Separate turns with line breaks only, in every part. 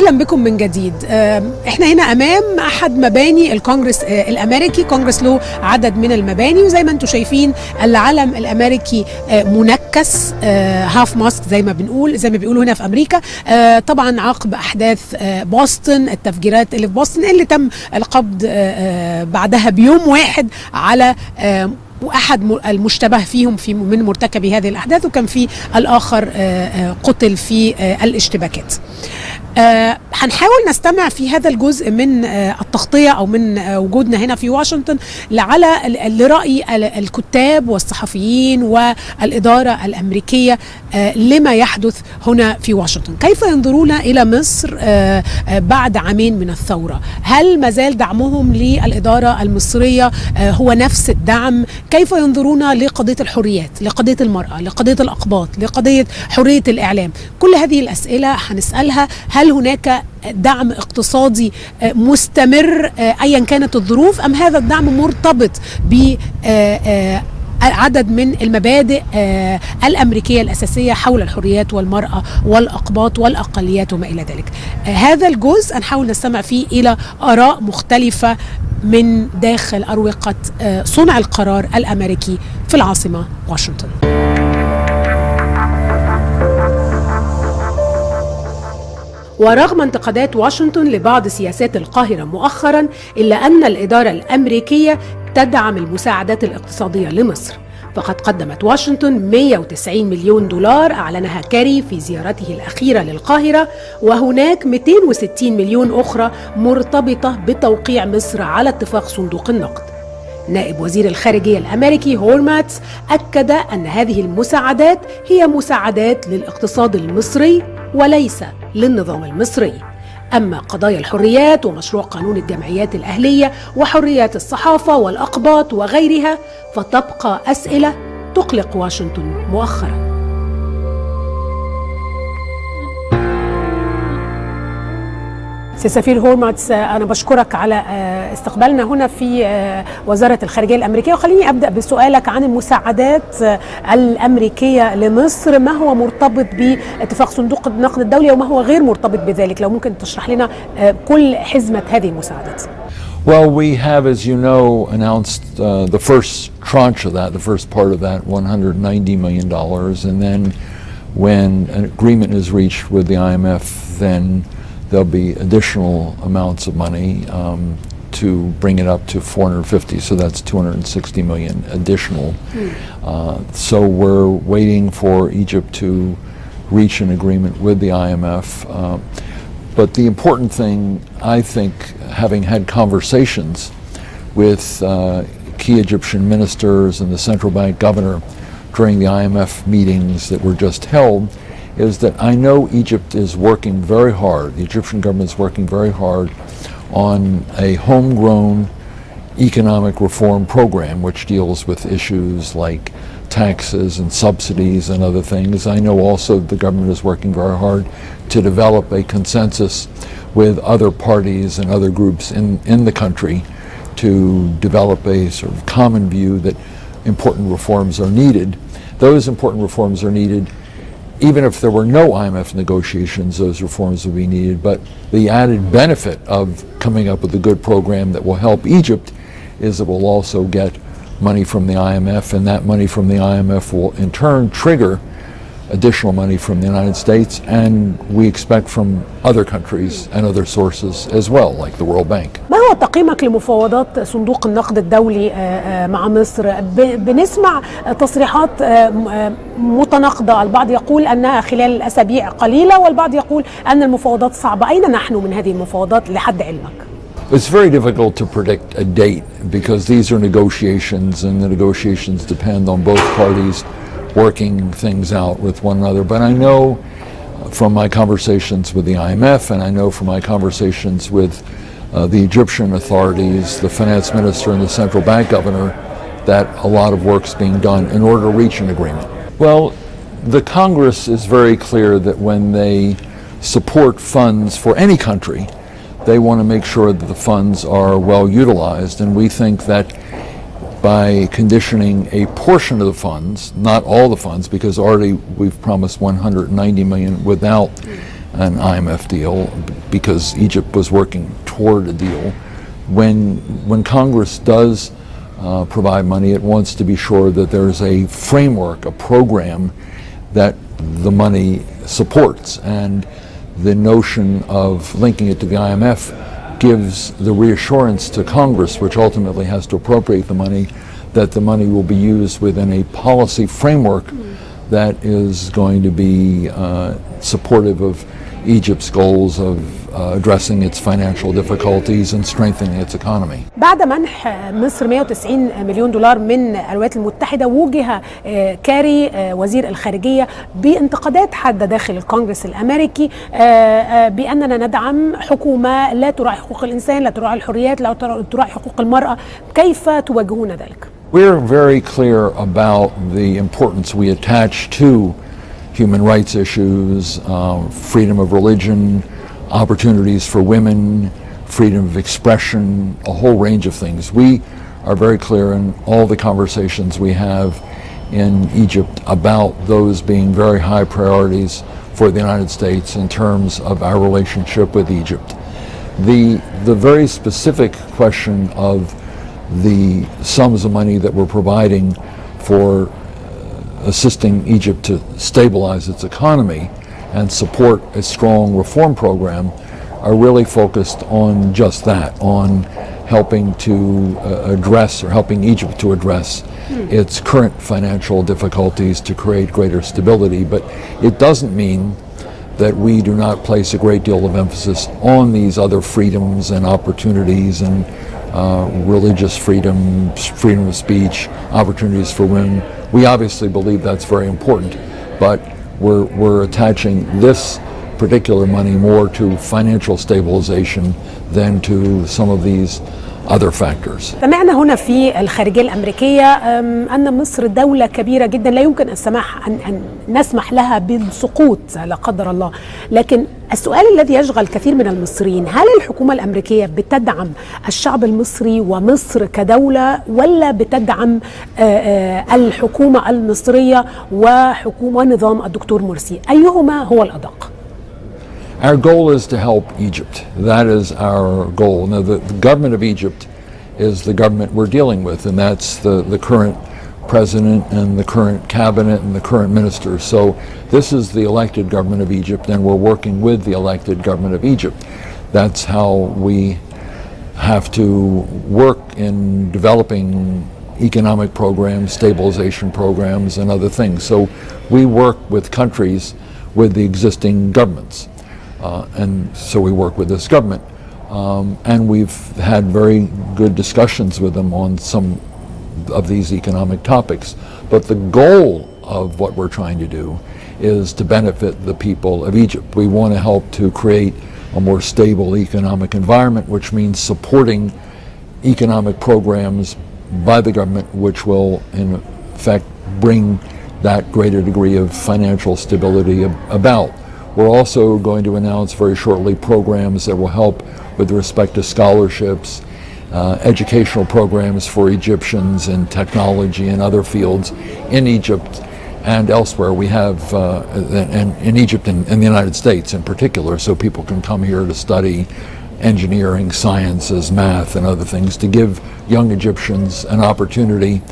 أهلا بكم من جديد. احنا هنا أمام أحد مباني الكونغرس الأمريكي. كونغرس له عدد من المباني، وزي ما انتم شايفين العلم الأمريكي منكس، هاف ماست زي ما بيقولوا هنا في أمريكا. طبعا عقب أحداث بوسطن، التفجيرات اللي في بوسطن اللي تم القبض بعدها بيوم واحد على وأحد المشتبه فيهم من مرتكبي هذه الأحداث، وكان في الآخر قتل في الاشتباكات. هنحاول نستمع في هذا الجزء من التغطية أو من وجودنا هنا في واشنطن لرأي الكتاب والصحفيين والإدارة الأمريكية لما يحدث هنا في واشنطن. كيف ينظرون إلى مصر بعد عامين من الثورة؟ هل مازال دعمهم للإدارة المصرية هو نفس الدعم؟ كيف ينظرون لقضية الحريات، لقضية المرأة، لقضية الأقباط، لقضية حرية الإعلام؟ كل هذه الأسئلة هنسألها. هل هناك دعم اقتصادي مستمر أيا كانت الظروف، أم هذا الدعم مرتبط بعدد من المبادئ الأمريكية الأساسية حول الحريات والمرأة والأقباط والأقليات وما إلى ذلك؟ هذا الجزء هنحاول نستمع فيه إلى آراء مختلفة من داخل أروقة صنع القرار الأمريكي في العاصمة واشنطن. ورغم انتقادات واشنطن لبعض سياسات القاهرة مؤخرا، إلا أن الإدارة الأمريكية تدعم المساعدات الاقتصادية لمصر. فقد قدمت واشنطن 190 مليون دولار أعلنها كاري في زيارته الأخيرة للقاهرة، وهناك 260 مليون أخرى مرتبطة بتوقيع مصر على اتفاق صندوق النقد. نائب وزير الخارجية الأمريكي هورماتس أكد أن هذه المساعدات هي مساعدات للاقتصاد المصري وليس للنظام المصري. أما قضايا الحريات ومشروع قانون الجمعيات الأهلية وحريات الصحافة والأقباط وغيرها فتبقى أسئلة تقلق واشنطن مؤخراً. سفير هورماتس، أنا بشكرك على استقبالنا هنا في وزارة الخارجية الأمريكية، وخليني أبدأ بسؤالك عن المساعدات الأمريكية لمصر. ما هو مرتبط باتفاق صندوق النقد الدولي وما هو غير مرتبط بذلك؟ لو ممكن تشرح لنا كل حزمة هذه المساعدات.
Well, we have, as you know, announced the first tranche of that, the first part of that, $190 million. And then when an agreement is reached with the IMF, then there'll be additional amounts of money to bring it up to 450, so that's 260 million additional. So we're waiting for Egypt to reach an agreement with the IMF. But the important thing, I think, having had conversations with key Egyptian ministers and the central bank governor during the IMF meetings that were just held, is that I know Egypt is working very hard, the Egyptian government is working very hard on a homegrown economic reform program which deals with issues like taxes and subsidies and other things. I know also the government is working very hard to develop a consensus with other parties and other groups in the country to develop a sort of common view that important reforms are needed. Those important reforms are needed even if there were no IMF negotiations. Those reforms would be needed, but the added benefit of coming up with a good program that will help Egypt is that we'll also get money from the IMF, and that money from the IMF will in turn trigger additional money from the United States, and we expect from other countries and other sources as well, like the World Bank.
ما هو تقييمك لمفاوضات صندوق النقد الدولي مع مصر؟ بنسمع تصريحات متناقضة، البعض يقول أنها خلال أسابيع قليلة والبعض يقول أن المفاوضات صعبة. أين نحن من هذه المفاوضات لحد علمك؟
It's very difficult to predict a date because these are negotiations, and the negotiations depend on both parties working things out with one another. But I know from my conversations with the IMF, and I know from my conversations with the Egyptian authorities, the finance minister and the central bank governor, that a lot of work's being done in order to reach an agreement. Well, the Congress is very clear that when they support funds for any country, they want to make sure that the funds are well utilized, and we think that by conditioning a portion of the funds, not all the funds, because already we've promised 190 million without an IMF deal because Egypt was working toward a deal. When Congress does provide money, it wants to be sure that there's a framework, a program that the money supports. And the notion of linking it to the IMF gives the reassurance to Congress, which ultimately has to appropriate the money, that the money will be used within a policy framework that is going to be supportive of Egypt's goals of addressing its financial difficulties and strengthening its economy.
بعد منح مصر 190 مليون دولار من الولايات المتحدة، وجه كاري وزير الخارجية بانتقادات حادة داخل الكونغرس الأمريكي بأننا ندعم حكومة لا تراعي حقوق الإنسان، لا تراعي الحريات، لا تراعي حقوق المرأة. كيف تواجهون ذلك؟
We're very clear about the importance we attach to human rights issues, freedom of religion, opportunities for women, freedom of expression, a whole range of things. We are very clear in all the conversations we have in Egypt about those being very high priorities for the United States in terms of our relationship with Egypt. The very specific question of the sums of money that we're providing for assisting Egypt to stabilize its economy and support a strong reform program are really focused on just that, on helping to address or helping Egypt to address its current financial difficulties to create greater stability. But it doesn't mean that we do not place a great deal of emphasis on these other freedoms and opportunities and religious freedom, freedom of speech, opportunities for women. We obviously believe that's very important, but we're attaching this particular money more to financial stabilization than to some of these other factors.
سمعنا هنا في الخارجية الأمريكية أن مصر دولة كبيرة جدا لا يمكن أن نسمح لها بالسقوط لا قدر الله، لكن السؤال الذي يشغل كثير من المصريين: هل الحكومة الأمريكية بتدعم الشعب المصري ومصر كدولة، ولا بتدعم الحكومة المصرية ونظام الدكتور مرسي؟ أيهما هو الأدق؟
Our goal is to help Egypt. That is our goal. Now, the government of Egypt is the government we're dealing with, and that's the current president and the current cabinet and the current ministers. So this is the elected government of Egypt, and we're working with the elected government of Egypt. That's how we have to work in developing economic programs, stabilization programs, and other things. So we work with countries with the existing governments. And so we work with this government, and we've had very good discussions with them on some of these economic topics. But the goal of what we're trying to do is to benefit the people of Egypt. We want to help to create a more stable economic environment, which means supporting economic programs by the government, which will in effect bring that greater degree of financial stability about. We're also going to announce very shortly programs that will help with respect to scholarships, educational programs for Egyptians in technology and other fields in Egypt and elsewhere. We have in Egypt and in the United States in particular, so people can come here to study engineering, sciences, math, and other things, to give young Egyptians an opportunity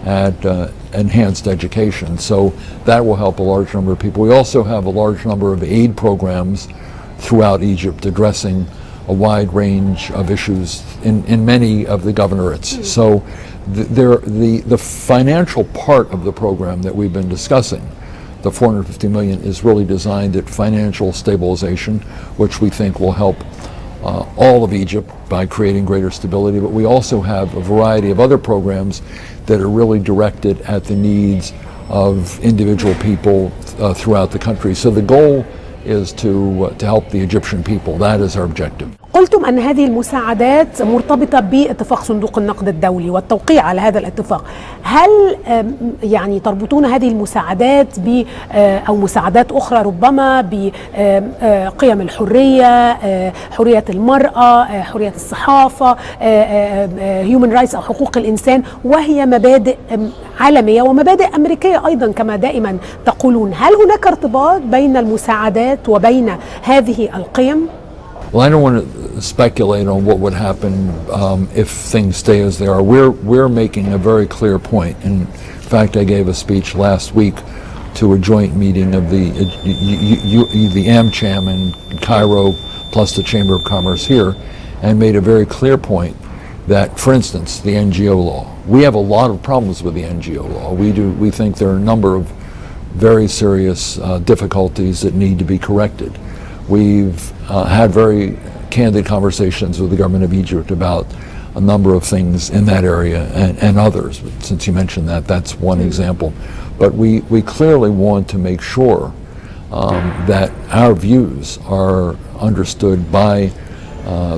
at enhanced education. So that will help a large number of people. We also have a large number of aid programs throughout Egypt addressing a wide range of issues in many of the governorates. So the financial part of the program that we've been discussing, the $450 million, is really designed at financial stabilization, which we think will help all of Egypt by creating greater stability. But we also have a variety of other programs that are really directed at the needs of individual people throughout the country. So the goal is to help the Egyptian people. That is our objective.
قلتم أن هذه المساعدات مرتبطة باتفاق صندوق النقد الدولي والتوقيع على هذا الاتفاق. هل يعني تربطون هذه المساعدات أو مساعدات أخرى ربما بقيم الحرية، حرية المرأة، حرية الصحافة، human rights أو حقوق الإنسان، وهي مبادئ عالمية ومبادئ أمريكية أيضا كما دائما تقولون؟ هل هناك ارتباط بين المساعدات وبين هذه القيم؟
Well, I don't want to speculate on what would happen if things stay as they are. We're making a very clear point. In fact, I gave a speech last week to a joint meeting of the AmCham in Cairo plus the Chamber of Commerce here, and made a very clear point that, for instance, the NGO law. We have a lot of problems with the NGO law. We think there are a number of very serious difficulties that need to be corrected. We've had very candid conversations with the government of Egypt about a number of things in that area and others. Since you mentioned that, that's one example. But we clearly want to make sure that our views are understood by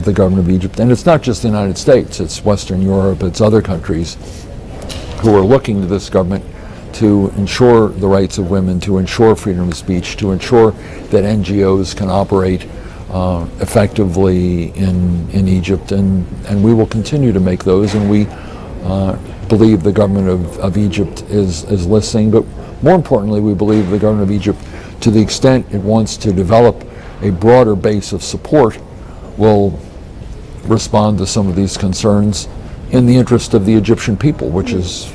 the government of Egypt. And it's not just the United States, it's Western Europe, it's other countries who are looking to this government to ensure the rights of women, to ensure freedom of speech, to ensure that NGOs can operate effectively in Egypt, and we will continue to make those, and we believe the government of Egypt is listening, but more importantly, we believe the government of Egypt, to the extent it wants to develop a broader base of support, will respond to some of these concerns in the interest of the Egyptian people, which is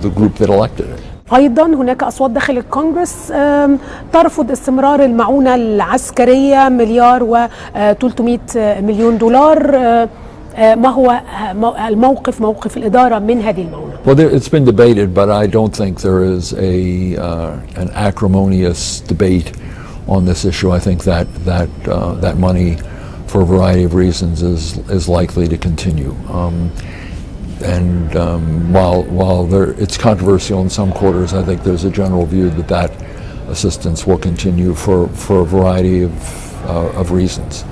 the group that elected it.
أيضا هناك أصوات داخل الكونغرس ترفض استمرار المعونة العسكرية $1.3 مليار. ما هو موقف الإدارة من هذه المعونة؟
Well, it's been debated, but I don't think there is an acrimonious debate on this issue. I think that money, for a variety of reasons, is likely to continue. And while it's controversial in some quarters, I think there's a general view that assistance will continue for a variety of reasons.